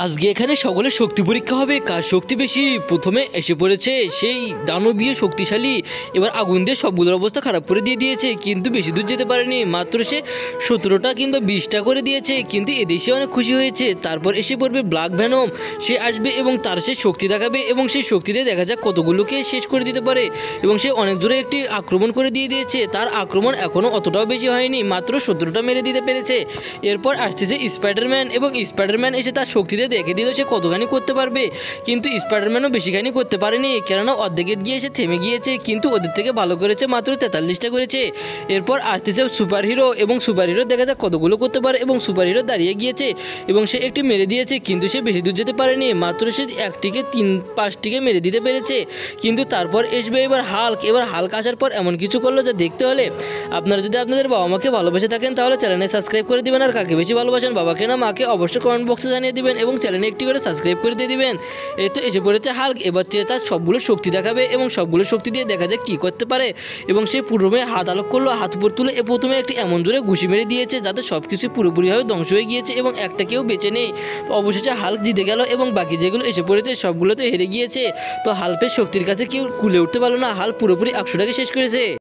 আজকে এখানে সকলের শক্তি পরীক্ষা হবে, কার শক্তি বেশি। প্রথমে এসে পড়েছে সেই দানবীয় শক্তিশালী, এবার আগুন দিয়ে সবগুলোর অবস্থা খারাপ করে দিয়েছে, কিন্তু বেশি দূর যেতে পারেনি। মাত্র সে 17টা কিংবা 20টা করে দিয়েছে, কিন্তু এদেশে অনেক খুশি হয়েছে। তারপর এসে পড়বে ব্ল্যাক ভেনম, সে আসবে এবং তার সে শক্তি দেখাবে এবং সেই শক্তিতে দেখা যাক কতগুলোকে শেষ করে দিতে পারে। এবং সে অনেক জোরে একটি আক্রমণ করে দিয়েছে, তার আক্রমণ এখনও অতটাও বেশি হয়নি, মাত্র 17টা মেরে দিতে পেরেছে। এরপর আসতেছে স্পাইডারম্যান, এবং স্পাইডারম্যান এসে তার শক্তিতে দেখে দিল সে কতখানি করতে পারবে, কিন্তু স্পাইডারম্যানও বেশিখানি করতে পারেনি, কেননা অর্ধেকে গিয়ে সে থেমে গিয়েছে, কিন্তু ওদের থেকে ভালো করেছে, মাত্র 43টা করেছে। এরপর আসতেছে সুপার হিরো, এবং সুপার হিরো দেখা যাক কতগুলো করতে পারে, এবং সুপার হিরো দাঁড়িয়ে গিয়েছে এবং সে একটি মেরে দিয়েছে, কিন্তু সে বেশি দূর যেতে পারেনি, মাত্র সে একটিকে 5টিকে মেরে দিতে পেরেছে। কিন্তু তারপর আসবে এবার হাল্ক। এবার হাল্ক আসার পর এমন কিছু করলো যা দেখতে হলে আপনারা যদি আপনাদের বাবা মাকে ভালোবেসে থাকেন তাহলে চ্যানেলে সাবস্ক্রাইব করে দিবেন, আর কাকে বেশি ভালোবাসেন বাবাকে না মাকে অবশ্যই কমেন্ট বক্সে জানিয়ে দিবেন, এবং চ্যানেলে একটি করে সাবস্ক্রাইব করে দিয়ে দিবেন। এই তো এসে পড়েছে হাল্ক, এবার তার সবগুলো শক্তি দেখাবে এবং সবগুলো শক্তি দিয়ে দেখা যায় কী করতে পারে। এবং সে প্রথমে হাত আলোক করলো, হাত উপর তুলে প্রথমে একটি এমন জোরে ঘুষি মেরে দিয়েছে যাতে সব কিছু পুরোপুরিভাবে ধ্বংস হয়ে গিয়েছে এবং একটা কেউ বেঁচে নেই। তো অবশেষে হাল্ক জিতে গেল, এবং বাকি যেগুলো এসে পড়েছে সবগুলো তো হেরে গিয়েছে। তো হাল্কের শক্তির কাছে কেউ কুলে উঠতে পারলো না, হাল্ক পুরোপুরি 100টাকে শেষ করেছে।